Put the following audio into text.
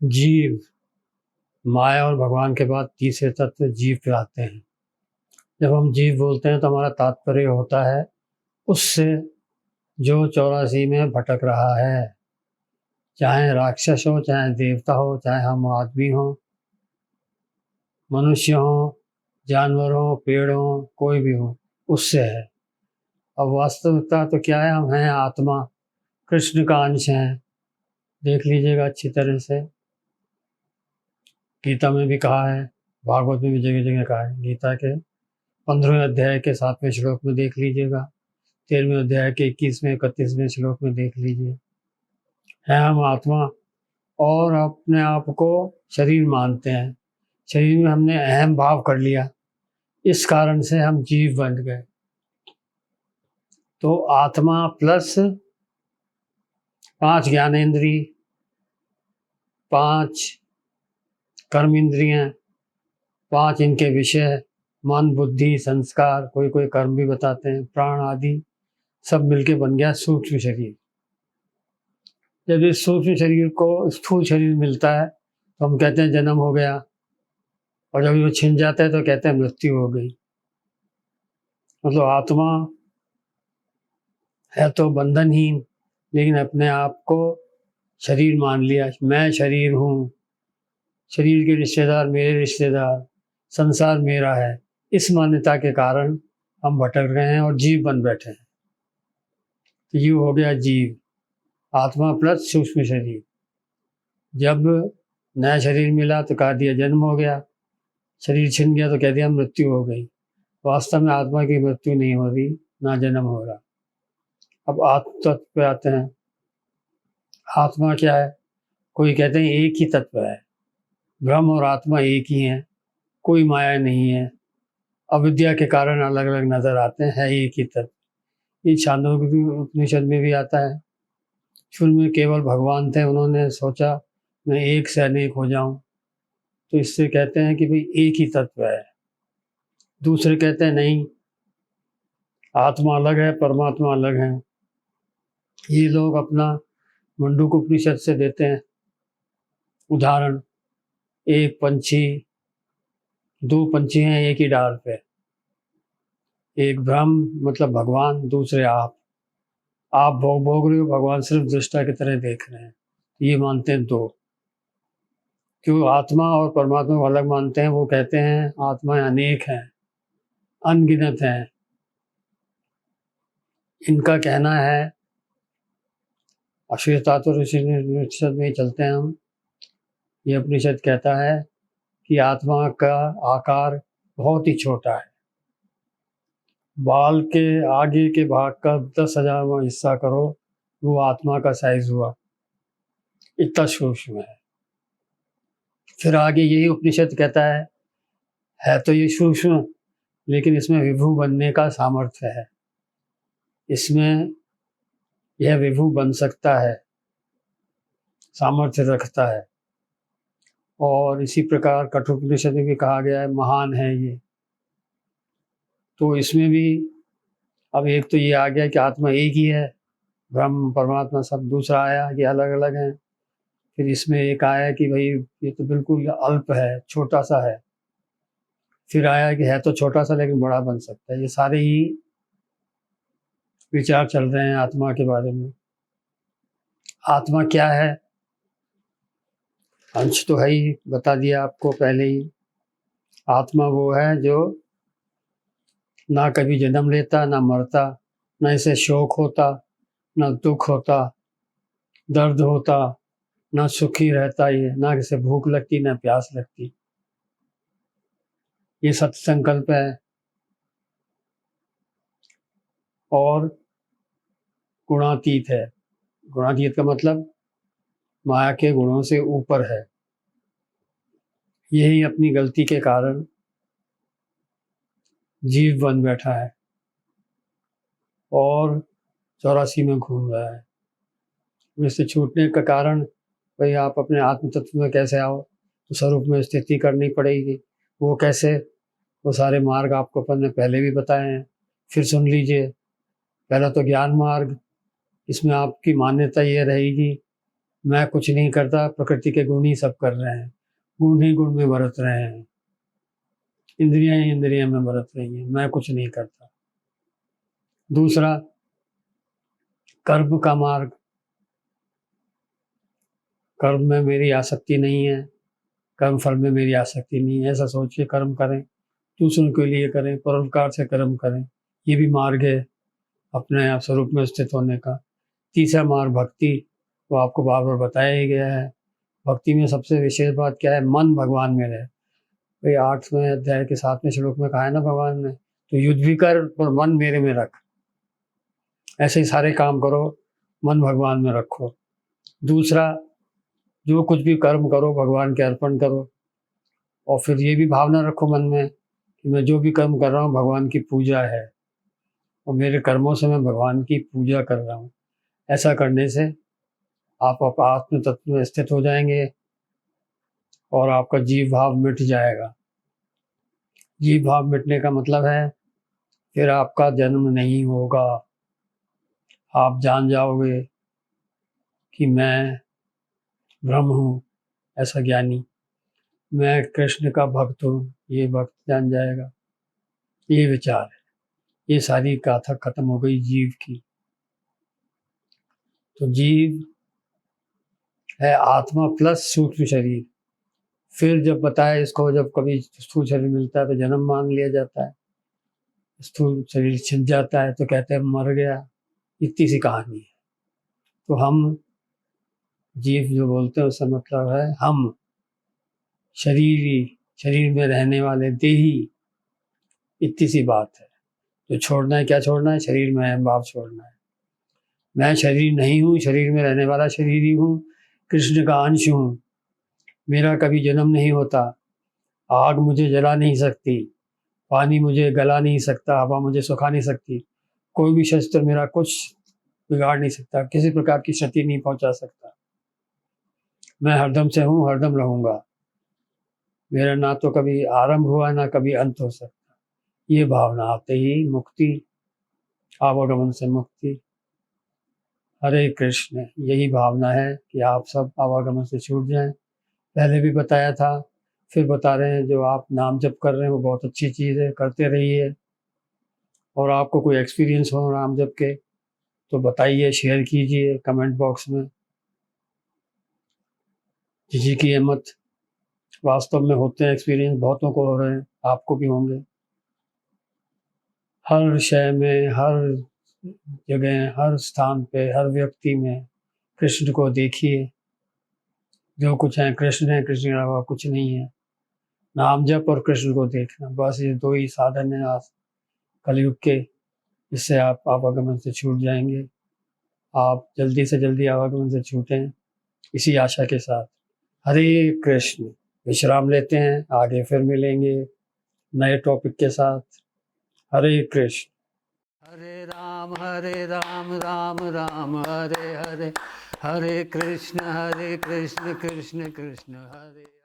जीव, माया और भगवान के बाद तीसरे तत्व जीव पे आते हैं। जब हम जीव बोलते हैं तो हमारा तात्पर्य होता है उससे जो 84 में भटक रहा है, चाहे राक्षस हो, चाहे देवता हो, चाहे हम आदमी हो, मनुष्य हो, जानवर हो, पेड़ हो, कोई भी हो, उससे है। अब वास्तविकता तो क्या है, हम हैं आत्मा, कृष्ण का अंश हैं। देख लीजिएगा अच्छी तरह से, गीता में भी कहा है, भागवत में भी जगह जगह कहा है। गीता के 15वें अध्याय के 7वें श्लोक में देख लीजिएगा, 13वें अध्याय के 21वें 31वें श्लोक में देख लीजिए। है हम आत्मा और अपने आप को शरीर मानते हैं। शरीर में हमने अहम भाव कर लिया, इस कारण से हम जीव बन गए। तो आत्मा प्लस 5 ज्ञानेंद्रिय, 5 कर्म इंद्रियां, 5 इनके विषय, मन, बुद्धि, संस्कार, कोई कोई कर्म भी बताते हैं, प्राण आदि सब मिलके बन गया सूक्ष्म शरीर। जब इस सूक्ष्म शरीर को स्थूल शरीर मिलता है तो हम कहते हैं जन्म हो गया, और जब वो छिन जाता है तो कहते हैं मृत्यु हो गई। मतलब आत्मा है तो बंधनहीन, लेकिन अपने आप को शरीर मान लिया। मैं शरीर हूँ, शरीर के रिश्तेदार मेरे रिश्तेदार, संसार मेरा है। इस मान्यता के कारण हम भटक रहे हैं और जीव बन बैठे हैं। तो ये हो गया जीव, आत्मा प्लस सूक्ष्म शरीर। जब नया शरीर मिला तो कह दिया जन्म हो गया, शरीर छिन गया तो कह दिया मृत्यु हो गई। वास्तव में आत्मा की मृत्यु नहीं हो रही, ना जन्म हो रहा। अब आत्म तत्व पे आते हैं। आत्मा क्या है? कोई कहते हैं एक ही तत्व है, ब्रह्म और आत्मा एक ही हैं, कोई माया नहीं है, अविद्या के कारण अलग अलग नजर आते हैं, है एक ही तत्व। ये छांदोग्य उपनिषद में भी आता है। शुरू में केवल भगवान थे, उन्होंने सोचा मैं एक से अनेक हो जाऊं, तो इससे कहते हैं कि भाई एक ही तत्व है। दूसरे कहते हैं नहीं, आत्मा अलग है, परमात्मा अलग है। ये लोग अपना मुंडक उपनिषद से देते हैं उदाहरण। एक पंछी, 2 पंछी हैं एक ही डाल पे, एक ब्रह्म मतलब भगवान, दूसरे आप भोग रहे हो, भगवान सिर्फ दृष्टा की तरह देख रहे हैं। ये मानते हैं 2। क्यों आत्मा और परमात्मा को अलग मानते हैं? वो कहते हैं आत्माएं अनेक हैं, अनगिनत हैं। इनका कहना है, अश्वेतात्वर उपनिषद में चलते हैं हम, ये उपनिषद कहता है कि आत्मा का आकार बहुत ही छोटा है। बाल के आगे के भाग का 10,000वां हिस्सा करो, वो आत्मा का साइज हुआ, इतना सूक्ष्म है। फिर आगे यही उपनिषद कहता है तो ये सूक्ष्म, लेकिन इसमें विभु बनने का सामर्थ्य है, इसमें यह विभु बन सकता है, सामर्थ्य रखता है। और इसी प्रकार कठोपनिषद में भी कहा गया है महान है ये। तो इसमें भी अब एक तो ये आ गया कि आत्मा एक ही है, ब्रह्म परमात्मा सब। दूसरा आया कि अलग अलग हैं। फिर इसमें एक आया कि भाई ये तो बिल्कुल अल्प है, छोटा सा है। फिर आया कि है तो छोटा सा लेकिन बड़ा बन सकता है। ये सारे ही विचार चल रहे हैं आत्मा के बारे में। आत्मा क्या है? अंश तो है ही, बता दिया आपको पहले ही। आत्मा वो है जो ना कभी जन्म लेता, ना मरता, ना इसे शोक होता, ना दुख होता, दर्द होता, ना सुखी रहता, ये ना किसे भूख लगती, ना प्यास लगती। ये सत्य संकल्प है। और गुणातीत है। गुणातीत का मतलब माया के गुणों से ऊपर है। यही अपनी गलती के कारण जीव बन बैठा है और 84 में घूम रहा है। इससे छूटने का कारण, भाई आप अपने आत्म तत्व में कैसे आओ? तो स्वरूप में स्थिति करनी पड़ेगी। वो कैसे? वो सारे मार्ग आपको अपन ने पहले भी बताए हैं, फिर सुन लीजिए। पहला तो ज्ञान मार्ग, इसमें आपकी मान्यता ये रहेगी मैं कुछ नहीं करता, प्रकृति के गुण ही सब कर रहे हैं, गुण ही गुण में बरत रहे हैं, इंद्रियां ही इंद्रियां में बरत रही हैं, मैं कुछ नहीं करता। दूसरा, कर्म का मार्ग, कर्म में मेरी आसक्ति नहीं है, कर्म फल में मेरी आसक्ति नहीं है, ऐसा सोच के कर्म करें, दूसरों के लिए करें, परोपकार से कर्म करें, ये भी मार्ग है अपने आप स्वरूप में स्थित होने का। तीसरा मार्ग भक्ति, वो आपको बार बार बताया ही गया है। भक्ति में सबसे विशेष बात क्या है? मन भगवान में रहे। भाई 8वें अध्याय के 7वें श्लोक में कहा है ना भगवान ने, तो युद्ध भी कर पर मन मेरे में रख। ऐसे ही सारे काम करो, मन भगवान में रखो। दूसरा, जो कुछ भी कर्म करो भगवान के अर्पण करो, और फिर ये भी भावना रखो मन में कि मैं जो भी कर्म कर रहा हूँ भगवान की पूजा है, और मेरे कर्मों से मैं भगवान की पूजा कर रहा हूँ। ऐसा करने से आप आत्म तत्व में स्थित हो जाएंगे और आपका जीव भाव मिट जाएगा। जीव भाव मिटने का मतलब है फिर आपका जन्म नहीं होगा। आप जान जाओगे कि मैं ब्रह्म हूँ, ऐसा ज्ञानी, मैं कृष्ण का भक्त हूँ, ये भक्त जान जाएगा। ये विचार है। ये सारी गाथा खत्म हो गई जीव की। तो जीव है आत्मा प्लस सूक्ष्म शरीर। फिर जब बताया इसको, जब कभी स्थूल शरीर मिलता है तो जन्म मान लिया जाता है, स्थूल शरीर छिन जाता है तो कहते हैं मर गया। इतनी सी कहानी है। तो हम जीव जो बोलते हैं उसका मतलब है हम शरीरी, शरीर में रहने वाले देही। इतनी सी बात है। तो छोड़ना है, क्या छोड़ना है? शरीर में अहम भाव छोड़ना है। मैं शरीर नहीं हूँ, शरीर में रहने वाला शरीर ही हूँ, कृष्ण का अंश हूँ। मेरा कभी जन्म नहीं होता। आग मुझे जला नहीं सकती, पानी मुझे गला नहीं सकता, हवा मुझे सुखा नहीं सकती, कोई भी शस्त्र मेरा कुछ बिगाड़ नहीं सकता, किसी प्रकार की क्षति नहीं पहुंचा सकता। मैं हरदम से हूँ, हरदम रहूंगा। मेरा ना तो कभी आरंभ हुआ, ना कभी अंत हो सकता। ये भावना आते ही मुक्ति, आवागमन से मुक्ति। हरे कृष्ण। यही भावना है कि आप सब आवागमन से छूट जाएं। पहले भी बताया था, फिर बता रहे हैं, जो आप नाम जप कर रहे हैं वो बहुत अच्छी चीज़ है, करते रहिए। और आपको कोई एक्सपीरियंस हो नाम जप के तो बताइए, शेयर कीजिए कमेंट बॉक्स में। झिझकिए मत, वास्तव में होते हैं एक्सपीरियंस, बहुतों को हो रहे हैं, आपको भी होंगे। हर शय में, हर जगह, हर स्थान पे, हर व्यक्ति में कृष्ण को देखिए। जो कुछ है कृष्ण है, कृष्ण के अलावा कुछ नहीं है। नाम जप और कृष्ण को देखना, बस ये दो ही साधन है आज कलयुग के। इससे आप आवागमन से छूट जाएंगे। आप जल्दी से जल्दी आवागमन से छूटें, इसी आशा के साथ। हरे कृष्ण। विश्राम लेते हैं, आगे फिर मिलेंगे नए टॉपिक के साथ। हरे कृष्ण। हरे राम राम राम हरे हरे, हरे कृष्ण कृष्ण कृष्ण हरे।